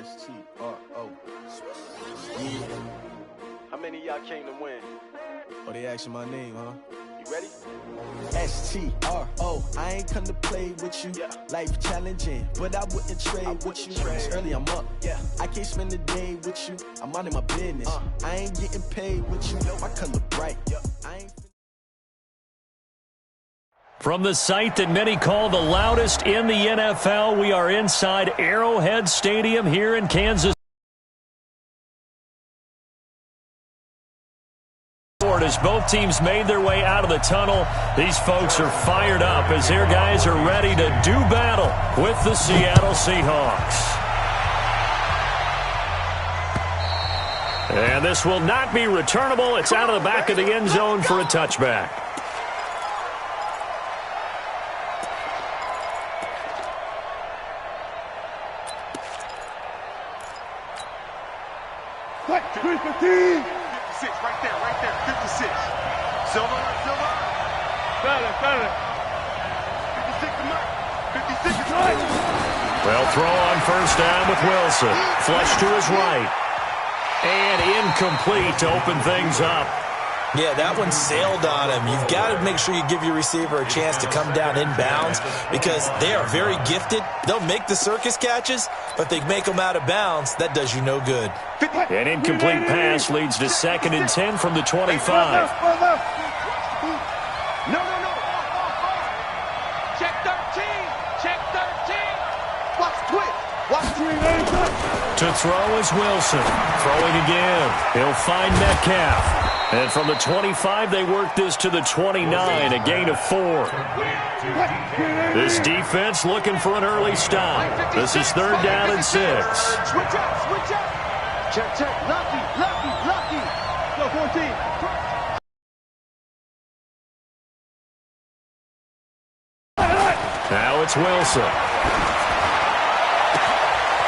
S-T-R-O. Yeah. How many of y'all came to win? Oh, they asking my name, huh? You ready? S-T-R-O. I ain't come to play with you. Yeah. Life challenging, but I wouldn't trade with you. It's early, I'm up. Yeah. I can't spend the day with you. I'm minding my business. I ain't getting paid with you. My color bright. I ain't. From the site that many call the loudest in the NFL, we are inside Arrowhead Stadium here in Kansas. As both teams made their way out of the tunnel, these folks are fired up as their guys are ready to do battle with the Seattle Seahawks. And this will not be returnable. It's out of the back of the end zone for a touchback. Right there, 56. Silver. Better. 56 to Mike. 56 is right. Well, throw on first down with Wilson. Flush to his right. And incomplete to open things up. Yeah, that one sailed on him. You've got to make sure you give your receiver a chance to come down inbounds because they are very gifted. They'll make the circus catches, but they make them out of bounds. That does you no good. An incomplete pass leads to 2nd and 10 from the 25. No. Check 13. Watch twitch. To throw is Wilson. Throwing again. He'll find Metcalf. And from the 25, they work this to the 29, a gain of 4. This defense looking for an early stop. This is 3rd down and 6. Switch out. Check. Lucky. Go 14. Now it's Wilson.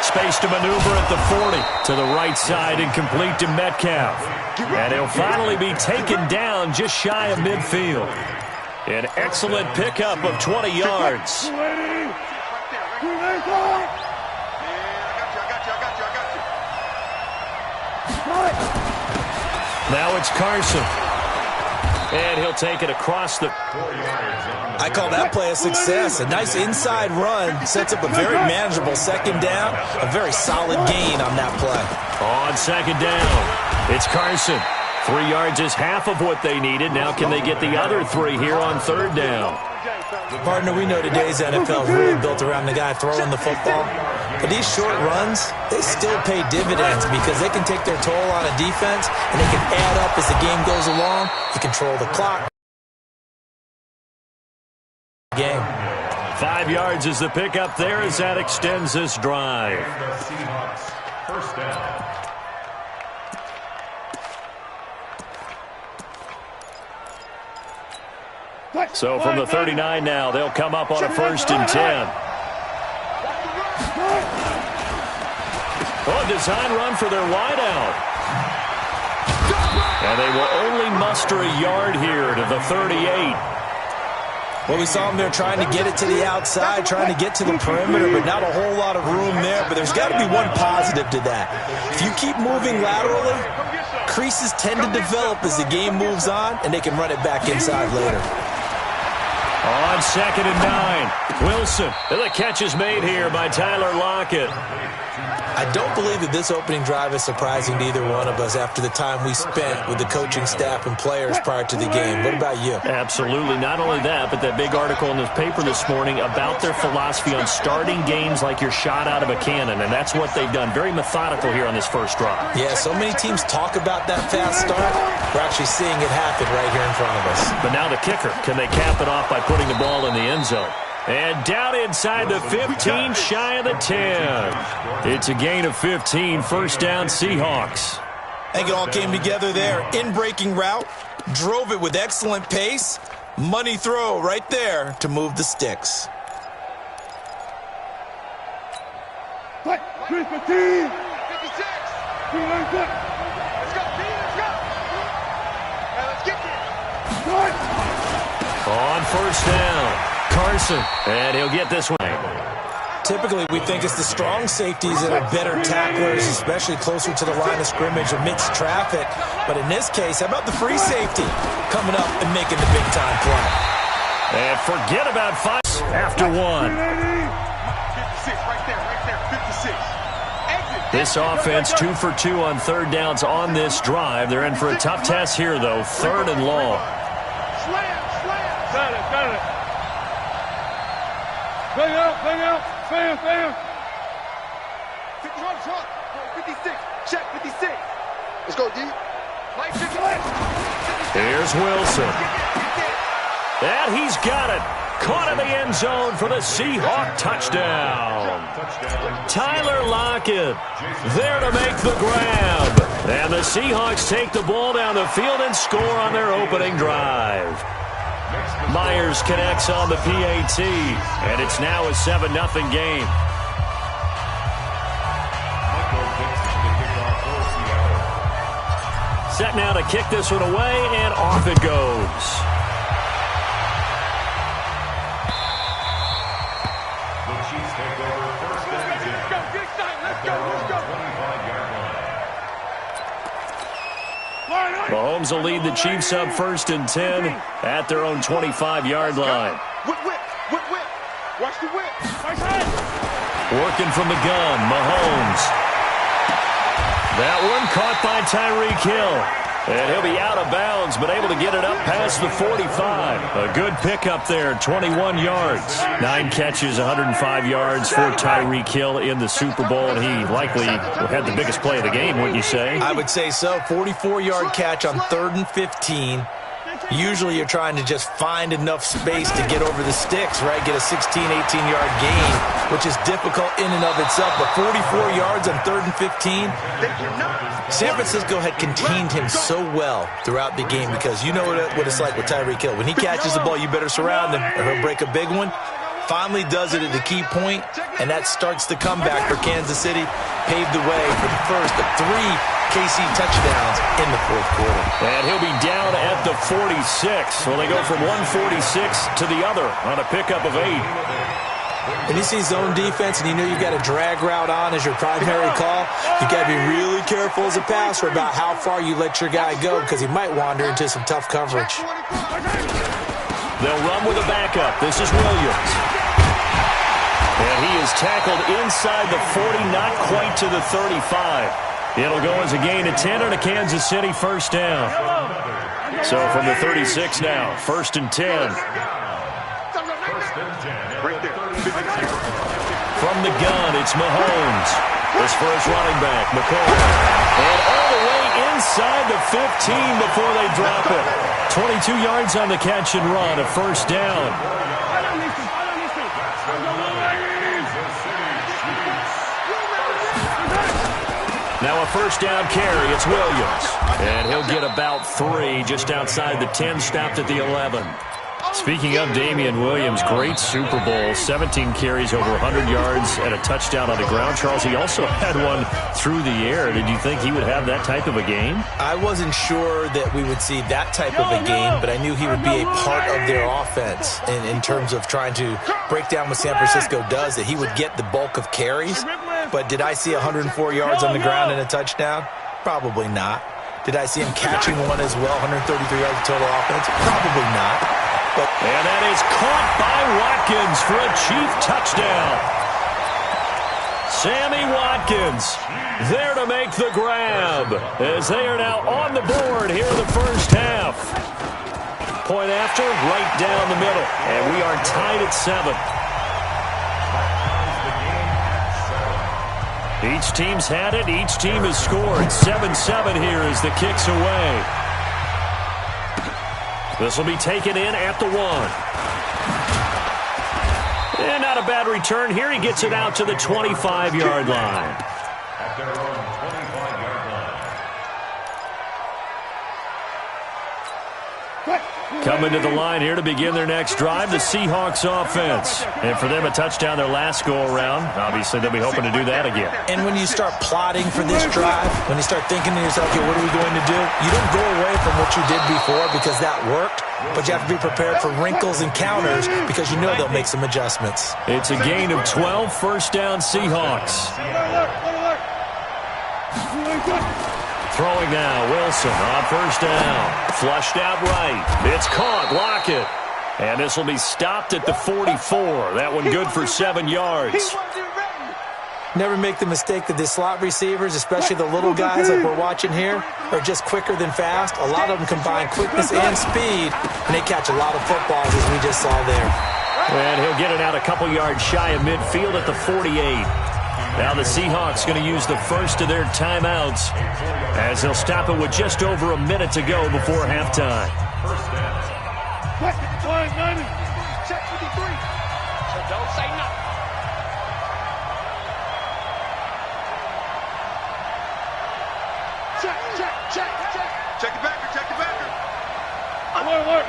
Space to maneuver at the 40. To the right side and complete to Metcalf. And he'll finally be taken down just shy of midfield. An excellent pickup of 20 yards. I got you. Now it's Carson. And he'll take it across the... I call that play a success. A nice inside run sets up a very manageable 2nd down. A very solid gain on that play. On 2nd down, it's Carson. 3 yards is half of what they needed. Now can they get the other 3 here on 3rd down? Partner, we know today's NFL is really built around the guy throwing the football. But these short runs, they still pay dividends because they can take their toll on a defense and they can add up as the game goes along. You control the clock. Game. 5 yards is the pickup there as that extends this drive. First down. So from the 39 now, they'll come up on a 1st and 10. Oh, design run for their wideout. And they will only muster a yard here to the 38. Well, we saw them there trying to get it to the outside, trying to get to the perimeter, but not a whole lot of room there. But there's got to be one positive to that. If you keep moving laterally, creases tend to develop as the game moves on, and they can run it back inside later. On 2nd and 9, Wilson. And the catch is made here by Tyler Lockett. I don't believe that this opening drive is surprising to either one of us after the time we spent with the coaching staff and players prior to the game. What about you? Absolutely. Not only that, but that big article in the paper this morning about their philosophy on starting games like you're shot out of a cannon, and that's what they've done. Very methodical here on this first drive. Yeah, so many teams talk about that fast start. We're actually seeing it happen right here in front of us. But now the kicker. Can they cap it off by putting the ball in the end zone? And down inside the 15, shy of the 10. It's a gain of 15, 1st down Seahawks. I think it all came together there. In-breaking route, drove it with excellent pace. Money throw right there to move the sticks. 315. 56. Let's go, let's go. Let's get this. On 1st down, Carson, and he'll get this one. typically we think it's the strong safeties that are better tacklers, especially closer to the line of scrimmage amidst traffic. But in this case, how about the free safety coming up and making the big-time play? And forget about 5 after 1. 56, right there, 56. Exit. This offense 2 for 2 on third downs on this drive. They're in for a tough test here, though. 3rd and long. Slam. Got it. Bang out. Bam. 56. Check 56. Let's go, D. Light 56. Here's Wilson. And he's got it. Caught in the end zone for the Seahawk touchdown. Tyler Lockett there to make the grab. And the Seahawks take the ball down the field and score on their opening drive. Myers connects on the PAT, and it's now a 7-0 game. Set now to kick this one away, and off it goes. The Chiefs take over first and 10. Let's go. 25-yard line. Mahomes will lead the Chiefs up 1st and 10 at their own 25-yard line. Whip. Watch the whip. Working from the gun, Mahomes. That one caught by Tyreek Hill. And he'll be out of bounds, but able to get it up past the 45. A good pickup there, 21 yards. 9 catches, 105 yards for Tyreek Hill in the Super Bowl, and he likely had the biggest play of the game, wouldn't you say? I would say so. 44-yard catch on 3rd and 15. Usually you're trying to just find enough space to get over the sticks, right? Get a 16, 18-yard gain, which is difficult in and of itself. But 44 yards on 3rd and 15. San Francisco had contained him so well throughout the game because you know what it's like with Tyreek Hill. When he catches the ball, you better surround him or he'll break a big one. Finally does it at the key point, and that starts the comeback for Kansas City. Paved the way for the first of 3 KC touchdowns in the 4th quarter. And he'll be down at the 46. Well, they go from 146 to the other on a pickup of 8. When you see zone defense and you know you've got a drag route on as your primary call, you've got to be really careful as a passer about how far you let your guy go because he might wander into some tough coverage. They'll run with a backup. This is Williams. And he is tackled inside the 40, not quite to the 35. It'll go as a gain of 10 on a Kansas City first down. So from the 36 now, 1st and 10. From the gun, it's Mahomes. His first running back, McCoy. And all the way inside the 15 before they drop it. 22 yards on the catch and run, a first down. Now a first down carry, it's Williams. And he'll get about 3 just outside the 10, stopped at the 11. Speaking of Damian Williams, great Super Bowl, 17 carries, over 100 yards, and a touchdown on the ground. Charles, he also had one through the air. Did you think he would have that type of a game? I wasn't sure that we would see that type of a game, but I knew he would be a part of their offense in terms of trying to break down what San Francisco does, that he would get the bulk of carries. But did I see 104 yards on the ground and a touchdown? Probably not. Did I see him catching one as well, 133 yards of total offense? Probably not. And that is caught by Watkins for a Chief touchdown. Sammy Watkins there to make the grab as they are now on the board here in the first half. Point after, right down the middle. And we are tied at 7. Each team's had it. Each team has scored. 7-7 here as the kick's away. This will be taken in at the 1. And not a bad return here. He gets it out to the 25-yard line. At their own 25-yard Coming to the line here to begin their next drive, the Seahawks offense. And for them, a touchdown their last go-around. Obviously, they'll be hoping to do that again. And when you start plotting for this drive, when you start thinking to yourself, okay, what are we going to do? You don't go away from what you did before because that worked, but you have to be prepared for wrinkles and counters because you know they'll make some adjustments. It's a gain of 12, first down Seahawks. Throwing now, Wilson on first down. Flushed out right. It's caught. Lockett. And this will be stopped at the 44. That one good for 7 yards. Never make the mistake that the slot receivers, especially the little guys like we're watching here, are just quicker than fast. A lot of them combine quickness and speed, and they catch a lot of footballs, as we just saw there. And he'll get it out a couple yards shy of midfield at the 48. Now the Seahawks going to use the first of their timeouts as they'll stop it with just over a minute to go before halftime. Check 53. So don't say nothing. Check the backer, check the backer. Alert.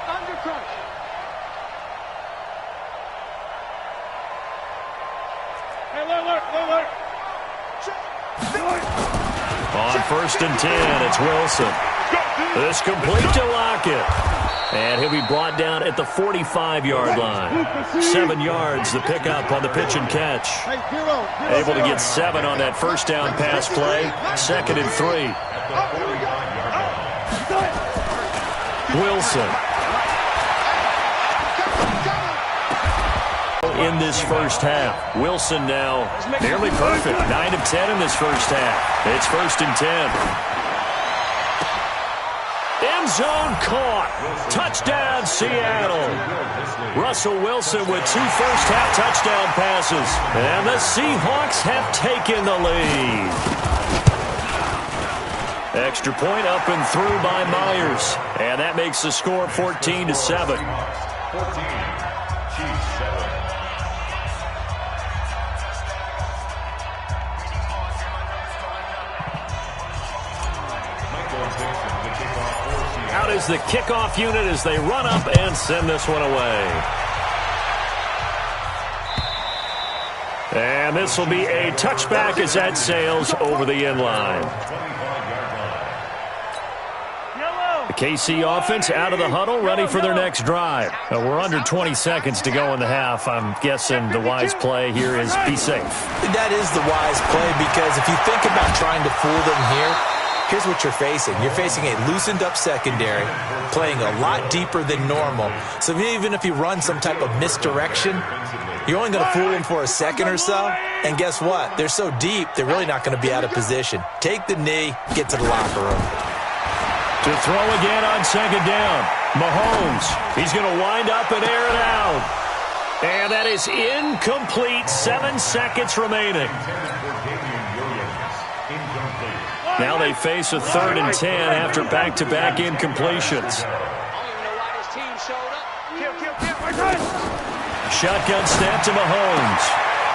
Under crunch. Hey, alert. On first and 10, it's Wilson. This complete to Lockett. And he'll be brought down at the 45-yard line. 7 yards, the pickup on the pitch and catch. Able to get 7 on that first down pass play. 2nd and 3. Wilson. In this first half. Wilson now nearly perfect. 9 of 10 in this first half. It's 1st and 10. End zone caught. Touchdown, Seattle. Russell Wilson with 2 first-half touchdown passes. And the Seahawks have taken the lead. Extra point up and through by Myers. And that makes the score 14-7. 14, Chiefs 7. Out is the kickoff unit as they run up and send this one away. And this will be a touchback as that sails over the end line. The KC offense out of the huddle, ready for their next drive. We're under 20 seconds to go in the half. I'm guessing the wise play here is be safe. That is the wise play because if you think about trying to fool them here, here's what you're facing. You're facing a loosened-up secondary, playing a lot deeper than normal. So even if you run some type of misdirection, you're only going to fool them for a second or so. And guess what? They're so deep, they're really not going to be out of position. Take the knee, get to the locker room. To throw again on 2nd down. Mahomes, he's going to wind up and air it out. And that is incomplete. 7 seconds remaining. Now they face a 3rd and 10 after back-to-back incompletions. Shotgun snap to Mahomes.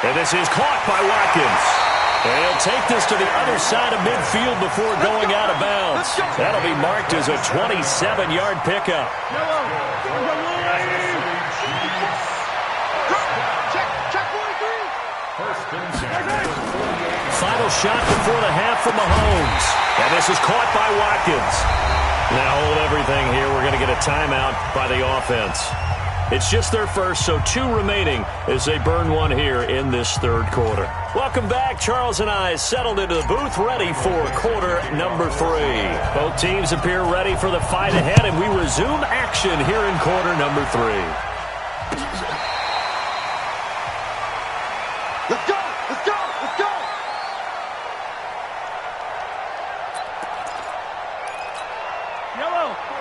And this is caught by Watkins. And he'll take this to the other side of midfield before going out of bounds. That'll be marked as a 27-yard pickup. Final shot before the half from Mahomes. And this is caught by Watkins. Now hold everything here. We're going to get a timeout by the offense. It's just their first, so 2 remaining as they burn one here in this 3rd quarter. Welcome back. Charles and I settled into the booth, ready for quarter number 3. Both teams appear ready for the fight ahead, and we resume action here in quarter number 3. Let's go!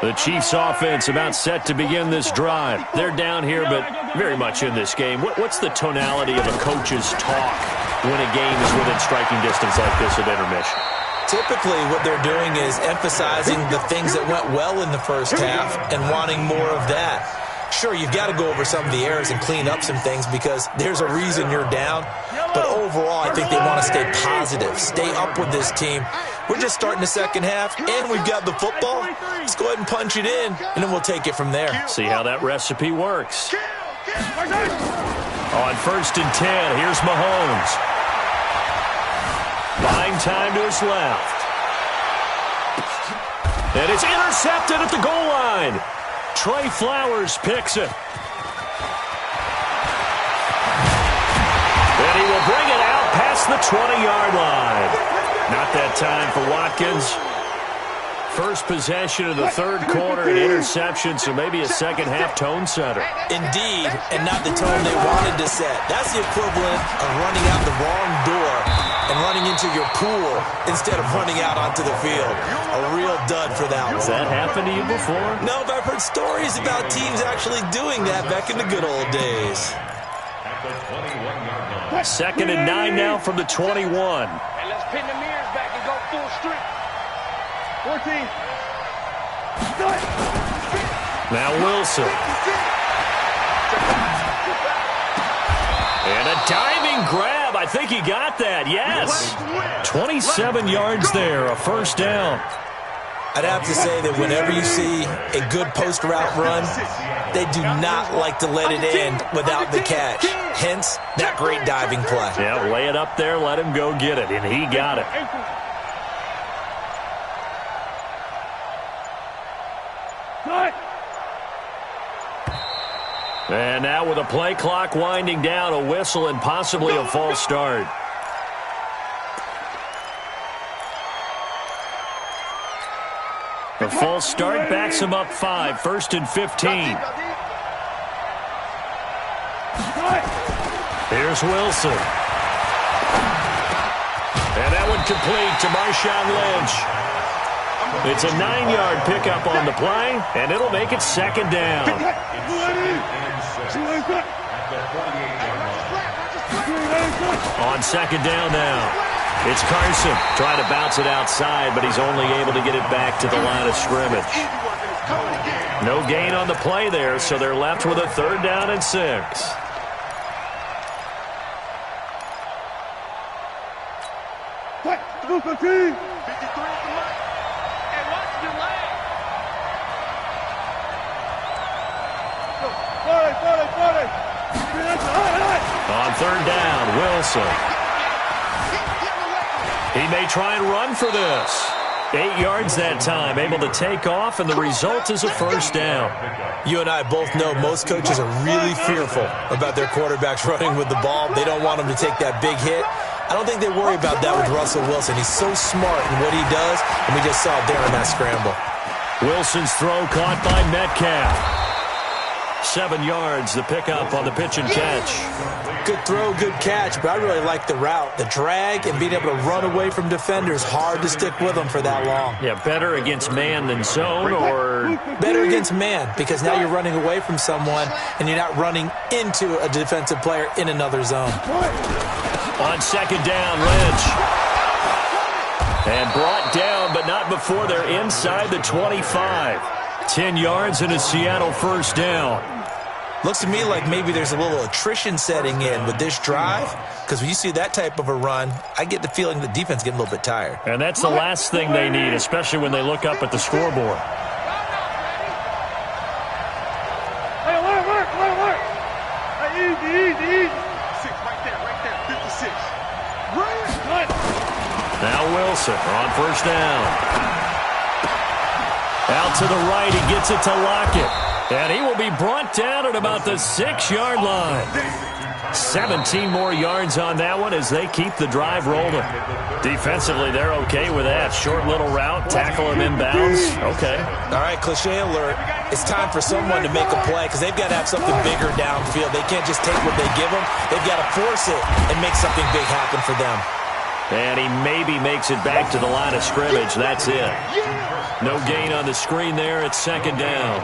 The Chiefs offense about set to begin this drive. They're down here, but very much in this game. What's the tonality of a coach's talk when a game is within striking distance like this at intermission? Typically, what they're doing is emphasizing the things that went well in the first half and wanting more of that. Sure, you've got to go over some of the errors and clean up some things because there's a reason you're down. But overall, I think they want to stay positive, stay up with this team. We're just starting the second half, and we've got the football. Let's go ahead and punch it in, and then we'll take it from there. See how that recipe works. On 1st and 10, here's Mahomes. Buying time to his left. And it's intercepted at the goal line. Trey Flowers picks it. And he will bring it out past the 20-yard line. Not that time for Watkins. First possession of the third quarter, an interception, so maybe a second-half tone setter. Indeed, and not the tone they wanted to set. That's the equivalent of running out the wrong door and running into your pool instead of running out onto the field. A real dud for that one. Has that happened to you before? No, but I've heard stories about teams actually doing that back in the good old days. 2nd and 9 now from the 21. And let's pin the mirrors back and go full strip. 14. Now Wilson. And a diving grab. I think he got that. Yes. 27 yards there, a first down. I'd have to say that whenever you see a good post route run, they do not like to let it end without the catch. Hence, that great diving play. Yeah, lay it up there, let him go get it, and he got it. And now with a play clock winding down, a whistle and possibly a false start. The false start backs him up 5, 1st and 15. Here's Wilson. And that one complete to Marshawn Lynch. It's a 9-yard pickup on the play, and it'll make it 2nd down. On 2nd down now. It's Carson trying to bounce it outside, but he's only able to get it back to the line of scrimmage. No gain on the play there, so they're left with a 3rd down and 6. On 3rd down, Wilson. He may try and run for this. 8 yards that time, able to take off, and the result is a first down. You and I both know most coaches are really fearful about their quarterbacks running with the ball. They don't want them to take that big hit. I don't think they worry about that with Russell Wilson. He's so smart in what he does, and we just saw it there in that scramble. Wilson's throw caught by Metcalf. 7 yards, the pickup on the pitch and catch. Good throw, good catch, but I really like the route. The drag and being able to run away from defenders, hard to stick with them for that long. Yeah, better against man than zone, or? Better against man, because now you're running away from someone and you're not running into a defensive player in another zone. On 2nd down, Lynch. And brought down, but not before they're inside the 25. 10 yards and a Seattle first down. Looks to me like maybe there's a little attrition setting in with this drive, because when you see that type of a run, I get the feeling the defense getting a little bit tired. And that's the last thing they need, especially when they look up at the scoreboard. Hey, let it work. Hey, easy. 6 right there, 56. Now Wilson on 1st down. Out to the right, he gets it to Lockett. And he will be brought down at about the 6-yard line. 17 more yards on that one as they keep the drive rolling. Defensively, they're okay with that. Short little route, tackle him inbounds. Okay. All right, cliche alert. It's time for someone to make a play because they've got to have something bigger downfield. They can't just take what they give them. They've got to force it and make something big happen for them. And he maybe makes it back to the line of scrimmage. That's it. No gain on the screen there at 2nd down.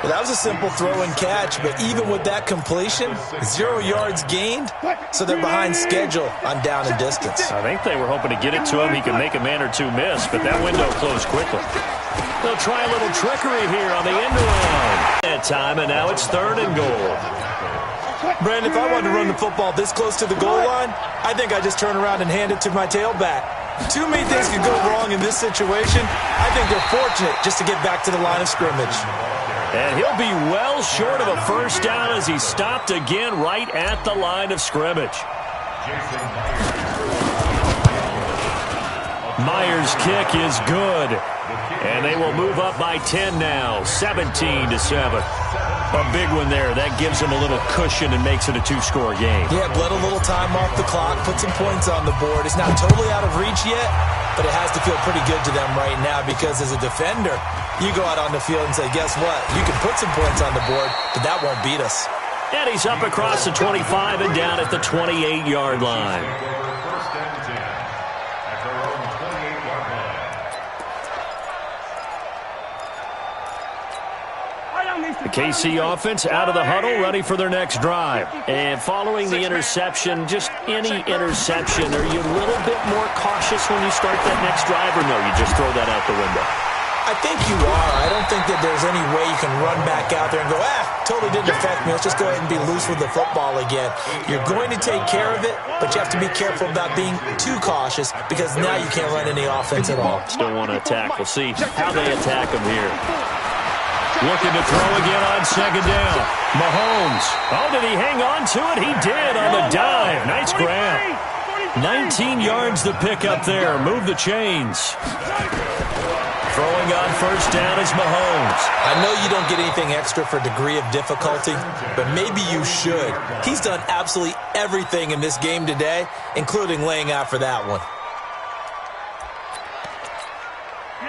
Well, that was a simple throw and catch, but even with that completion, 0 yards gained, so they're behind schedule on down and distance. I think they were hoping to get it to him. He could make a man or two miss, but that window closed quickly. They'll try a little trickery here on the end around. And that time, and now it's 3rd and goal. Brandon, if I wanted to run the football this close to the goal line, I think I just turn around and hand it to my tailback. Too many things could go wrong in this situation. I think they're fortunate just to get back to the line of scrimmage. And he'll be well short of a first down as he stopped again right at the line of scrimmage. Myers' kick is good. And they will move up by 10 now, 17-7. A big one there. That gives them a little cushion and makes it a 2-score game. Yeah, bled a little time off the clock, put some points on the board. It's not totally out of reach yet, but it has to feel pretty good to them right now because as a defender, you go out on the field and say, guess what? You can put some points on the board, but that won't beat us. And he's up across the 25 and down at the 28-yard line. The KC offense out of the huddle, ready for their next drive. And following the interception, just any interception, are you a little bit more cautious when you start that next drive, or no, you just throw that out the window? I think you are. I don't think that there's any way you can run back out there and go, totally didn't affect me. Let's just go ahead and be loose with the football again. You're going to take care of it, but you have to be careful about being too cautious because now you can't run any offense at all. Still want to attack. We'll see how they attack them here. Looking to throw again on 2nd down. Mahomes. Oh, did he hang on to it? He did on the dive. Nice grab. 19 yards to pick up there. Move the chains. Throwing on 1st down is Mahomes. I know you don't get anything extra for degree of difficulty, but maybe you should. He's done absolutely everything in this game today, including laying out for that one.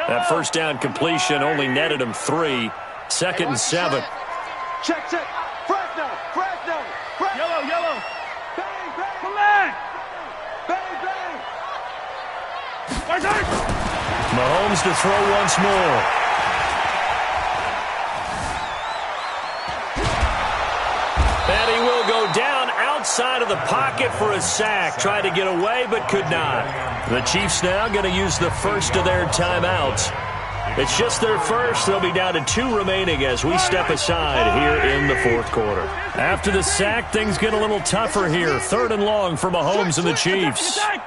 That 1st down completion only netted him 3. 2nd and 7. Check. Fresno. Yellow. Bang. Come on. Bang. Mahomes to throw once more. And he will go down outside of the pocket for a sack. Tried to get away, but could not. The Chiefs now going to use the first of their timeouts. It's just their first. They'll be down to 2 remaining as we step aside here in the 4th quarter. After the sack, things get a little tougher here. 3rd and long for Mahomes and the Chiefs. Jim.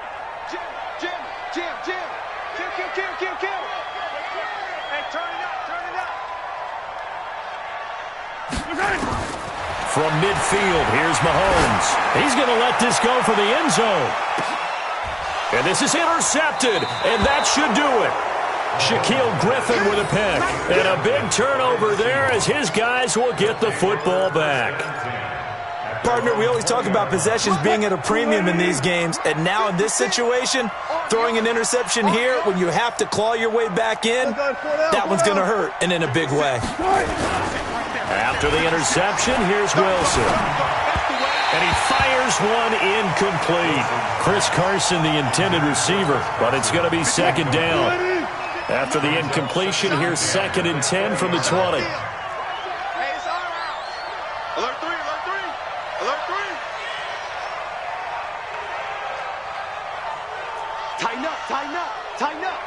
Kill. Hey, turn it up. From midfield, here's Mahomes. He's going to let this go for the end zone. And this is intercepted, and that should do it. Shaquille Griffin with a pick. And a big turnover there as his guys will get the football back. Partner, we always talk about possessions being at a premium in these games, and now in this situation, throwing an interception here when you have to claw your way back in, that one's going to hurt, and in a big way. After the interception, here's Wilson. And he fires one incomplete. Chris Carson, the intended receiver, but it's going to be 2nd down. After the incompletion, here's 2nd and 10 from the 20. Alert 3. Tighten up.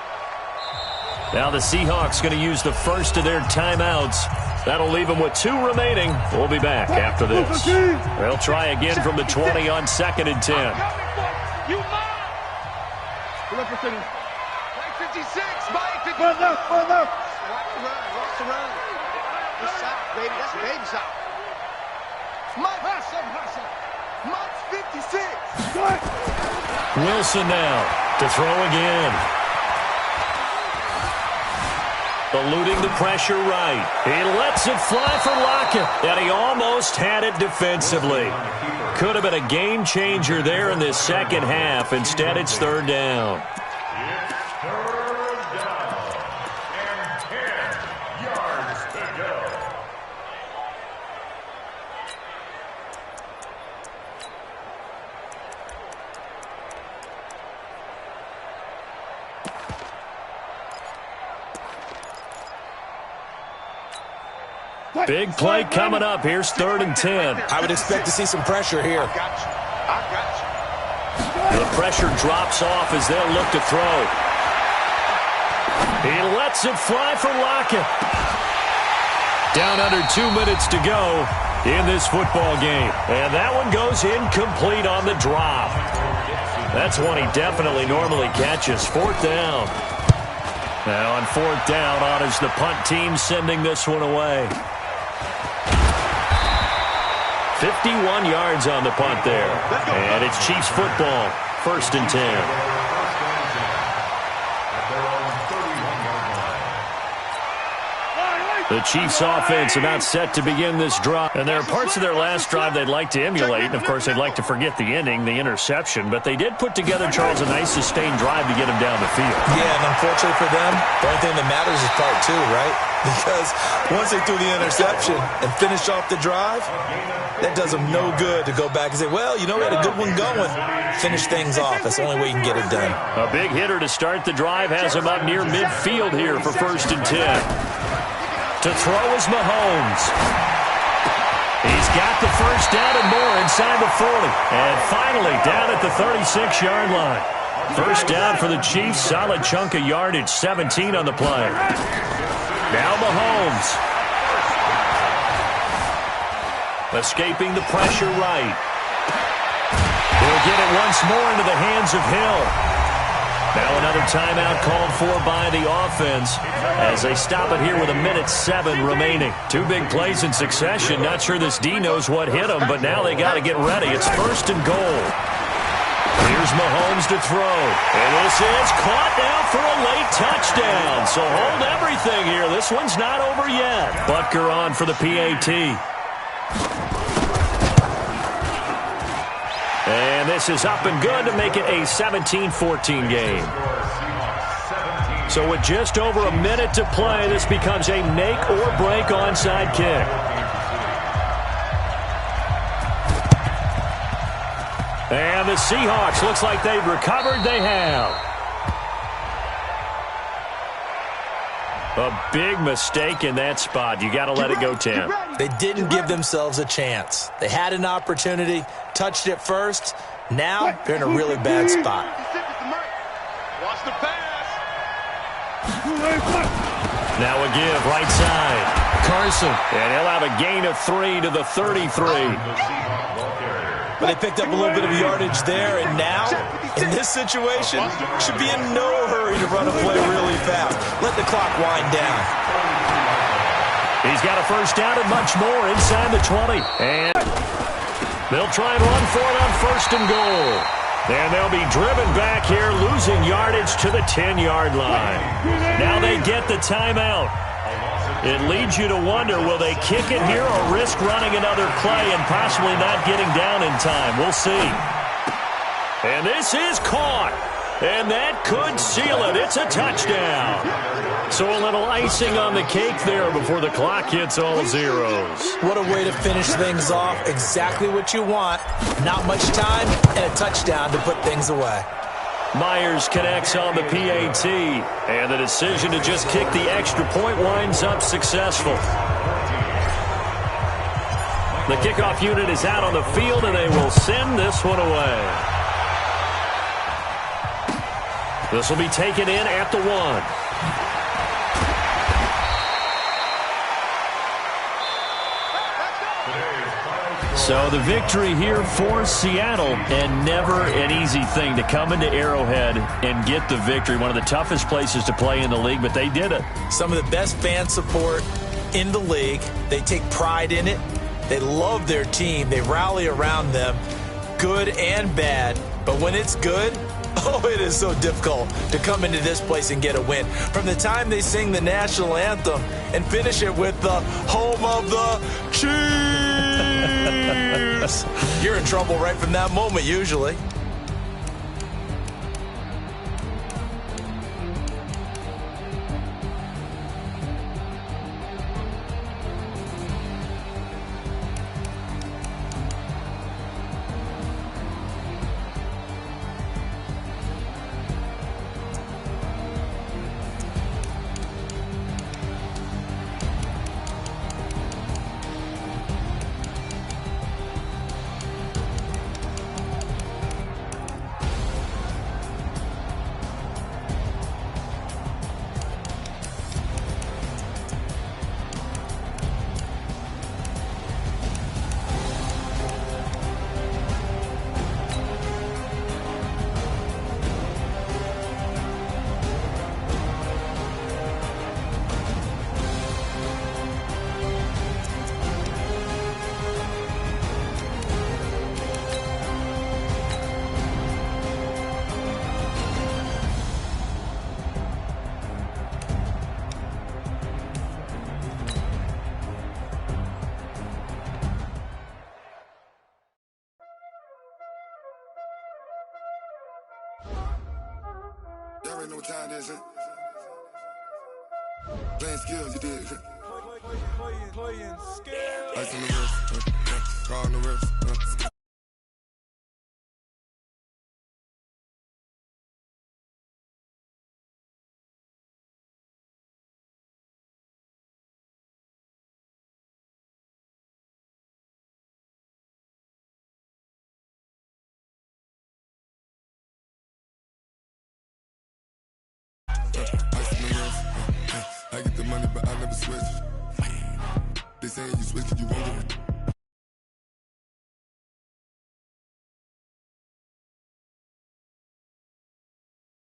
Now the Seahawks going to use the first of their timeouts. That'll leave them with 2 remaining. We'll be back after this. They'll try again from the 20 on 2nd and 10. You mine. 56. Run left. Walks around. This side, baby. That's a baby side. Mike's 56. Wilson now to throw again. Eluding the pressure right. He lets it fly for Lockett, and he almost had it defensively. Could have been a game changer there in this 2nd half. Instead, it's 3rd down. Big play coming up. Here's 3rd and 10. I would expect to see some pressure here. I got you. The pressure drops off as they'll look to throw. He lets it fly for Lockett. Down under 2 minutes to go in this football game. And that one goes incomplete on the drop. That's one he definitely normally catches. Fourth down. Now on fourth down, on is the punt team sending this one away. 51 yards on the punt there. And it's Chiefs football. 1st and 10. The Chiefs offense about set to begin this drive. And there are parts of their last drive they'd like to emulate. And, of course, they'd like to forget the ending, the interception. But they did put together, Charles, a nice sustained drive to get him down the field. Yeah, and unfortunately for them, the only thing that matters is part 2, right? Because once they threw the interception and finished off the drive, that does them no good to go back and say, well, you know, we had a good one going. Finish things off. That's the only way you can get it done. A big hitter to start the drive has him up near midfield here for 1st and 10. To throw is Mahomes. He's got the first down and more inside the 40. And finally down at the 36-yard line. First down for the Chiefs. Solid chunk of yardage. 17 on the play. Now Mahomes. Escaping the pressure right. He'll get it once more into the hands of Hill. Now another timeout called for by the offense as they stop it here with 1:07 remaining. 2 big plays in succession. Not sure this D knows what hit him, but now they got to get ready. It's 1st and goal. Here's Mahomes to throw. And this is caught now for a late touchdown. So hold everything here. This one's not over yet. Butker on for the PAT. And this is up and good to make it a 17-14 game. So with just over a minute to play, this becomes a make-or-break onside kick. And the Seahawks, looks like they've recovered. They have. A big mistake in that spot. You got to let it go, Tim. They didn't give themselves a chance. They had an opportunity, touched it first. Now they're in a really bad spot. Watch the pass. Now a give, right side. Carson. And he'll have a gain of 3 to the 33. But they picked up a little bit of yardage there, and now, in this situation, should be in no hurry to run a play really fast. Let the clock wind down. He's got a first down and much more inside the 20. And they'll try and run for it on 1st and goal. And they'll be driven back here, losing yardage to the 10-yard line. Now they get the timeout. It leads you to wonder, will they kick it here or risk running another play and possibly not getting down in time? We'll see. And this is caught. And that could seal it. It's a touchdown. So a little icing on the cake there before the clock hits all zeros. What a way to finish things off. Exactly what you want. Not much time and a touchdown to put things away. Myers connects on the PAT, and the decision to just kick the extra point winds up successful. The kickoff unit is out on the field, and they will send this one away. This will be taken in at the 1. So the victory here for Seattle, and never an easy thing to come into Arrowhead and get the victory. One of the toughest places to play in the league, but they did it. Some of the best fan support in the league. They take pride in it. They love their team. They rally around them, good and bad. But when it's good, oh, it is so difficult to come into this place and get a win. From the time they sing the national anthem and finish it with the home of the Chiefs. You're in trouble right from that moment, usually. already know what time it is, huh? Playing skills, you did. Playing skills. Ice on the wrist, car on the wrist. I get the money, but I never switch. They saying you switch 'cause you won't do it.